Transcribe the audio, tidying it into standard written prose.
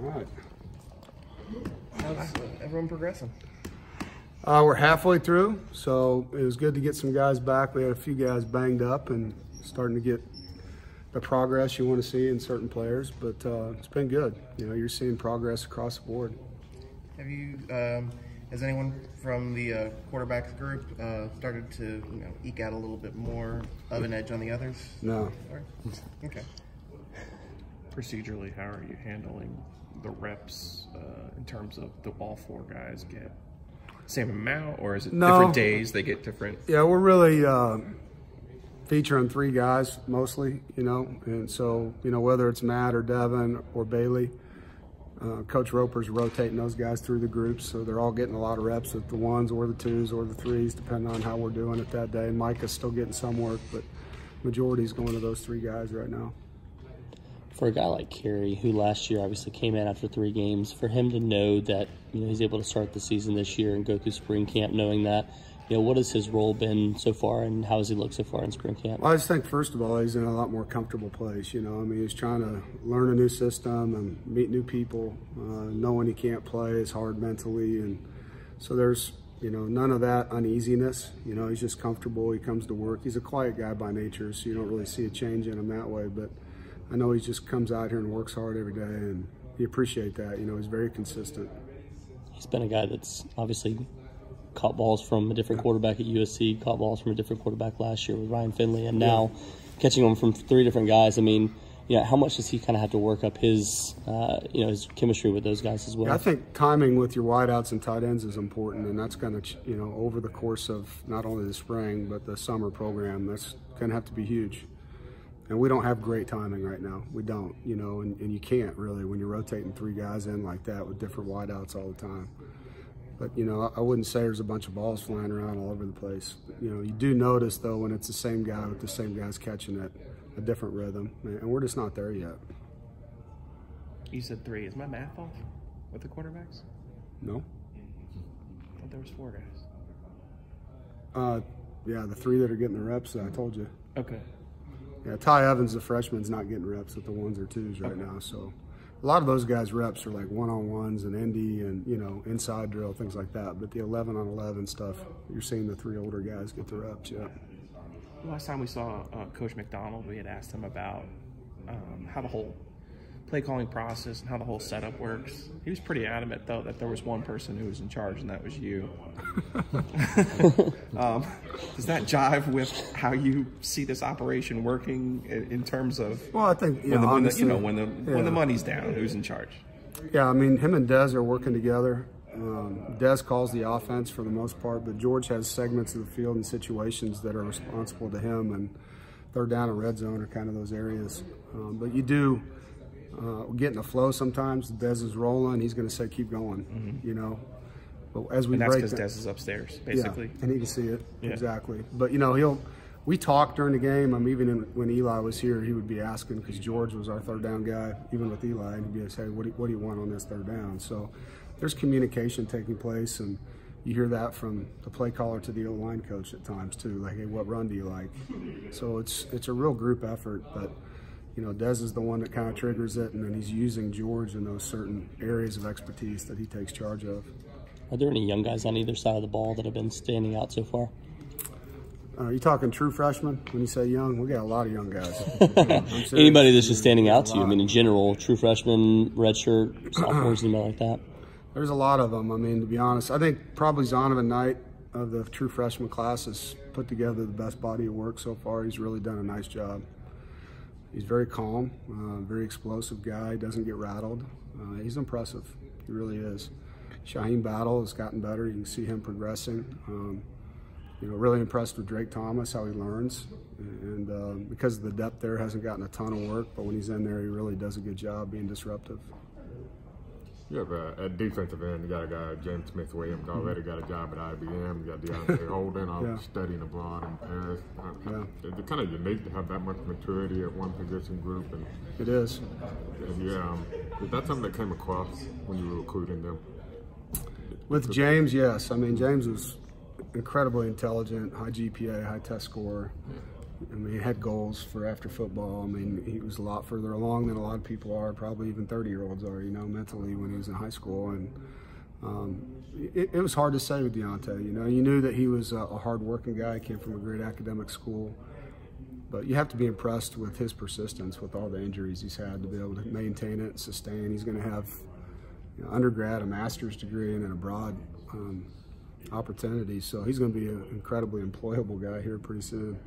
right. How's everyone progressing? We're halfway through, so it was good to get some guys back. We had a few guys banged up and starting to get the progress you want to see in certain players, but it's been good. You know, you're seeing progress across the board. Have you, has anyone from the quarterbacks group started to, eke out a little bit more of an edge on the others? No. Okay. Procedurally, how are you handling the reps in terms of all four guys get same amount, or is it different days they get different? Yeah, we're really featuring 3 guys mostly, and so, whether it's Matt or Devin or Bailey, Coach Roper's rotating those guys through the groups, so they're all getting a lot of reps with the 1s or the 2s or the 3s, depending on how we're doing it that day. Micah's still getting some work, but majority's going to those 3 guys right now. For a guy like Kerry, who last year obviously came in after 3 games, for him to know that he's able to start the season this year and go through spring camp knowing that, what has his role been so far, and how has he looked so far in spring camp? Well, I just think, first of all, he's in a lot more comfortable place. He's trying to learn a new system and meet new people. Knowing he can't play is hard mentally, and so there's none of that uneasiness. He's just comfortable. He comes to work. He's a quiet guy by nature, so you don't really see a change in him that way, but I know he just comes out here and works hard every day, and you appreciate that. He's very consistent. He's been a guy that's obviously caught balls from a different quarterback at USC, caught balls from a different quarterback last year with Ryan Finley, and now catching them from 3 different guys. I mean, how much does he kind of have to work up his, his chemistry with those guys as well? Yeah, I think timing with your wideouts and tight ends is important, and that's going to, over the course of not only the spring but the summer program, that's going to have to be huge. And we don't have great timing right now. We don't, and you can't really when you're rotating 3 guys in like that with different wideouts all the time. But, I wouldn't say there's a bunch of balls flying around all over the place. You do notice, though, when it's the same guy with the same guys catching it, a different rhythm. And we're just not there yet. You said 3. Is my math off with the quarterbacks? No. I thought there was 4 guys. Yeah, the 3 that are getting the reps that I told you. Okay. Yeah, Ty Evans, the freshman's not getting reps with the 1s or 2s right now. So a lot of those guys' reps are like one-on-ones and Indy and, inside drill, things like that. But the 11-on-11 stuff, you're seeing the 3 older guys get the reps, yeah. Last time we saw Coach McDonald, we had asked him about how the whole play calling process and how the whole setup works. He was pretty adamant, though, that there was one person who was in charge, and that was you. Does that jive with how you see this operation working in terms of? Well, I think when the money's down, who's in charge? Yeah, I mean, him and Dez are working together. Dez calls the offense for the most part, but George has segments of the field and situations that are responsible to him, and 3rd down and red zone are kind of those areas. But you do get in the flow sometimes. Dez is rolling, he's going to say keep going, But as we that's break, because Dez is upstairs, basically. Yeah, and he can see it exactly. But we talked during the game. Even when Eli was here, he would be asking, because George was our 3rd down guy, even with Eli, and he'd be saying, "What do you want on this 3rd down?" So there's communication taking place, and you hear that from the play caller to the O-line coach at times too. Like, hey, what run do you like? So it's a real group effort, but. Dez is the one that kind of triggers it, and then he's using George in those certain areas of expertise that he takes charge of. Are there any young guys on either side of the ball that have been standing out so far? Are you talking true freshmen when you say young? We got a lot of young guys. Anybody that's just standing out to you? I mean, in general, true freshmen, redshirt, sophomores, anybody like that? There's a lot of them. I mean, to be honest, I think probably Zonovan Knight of the true freshman class has put together the best body of work so far. He's really done a nice job. He's very calm, very explosive guy, doesn't get rattled. He's impressive, he really is. Shaheem Battle has gotten better, you can see him progressing. Really impressed with Drake Thomas, how he learns. And because of the depth there, hasn't gotten a ton of work, but when he's in there, he really does a good job being disruptive. You have a defensive end. You got a guy, James Smith-Williams, already got a job at IBM. You got Deontay Holden, studying abroad in Paris. It's kind of unique to have that much maturity at one position group. And it is. Is that something that came across when you were recruiting them? With James, yes. I mean, James was incredibly intelligent, high GPA, high test score. I mean, he had goals for after football. I mean, he was a lot further along than a lot of people are, probably even 30-year-olds are, you know, mentally when he was in high school. And it was hard to say with Deontay. You know, you knew that he was a hard-working guy, came from a great academic school. But you have to be impressed with his persistence with all the injuries he's had to be able to maintain it and sustain. He's going to have, you know, undergrad, a master's degree, and then a broad opportunity. So he's going to be an incredibly employable guy here pretty soon.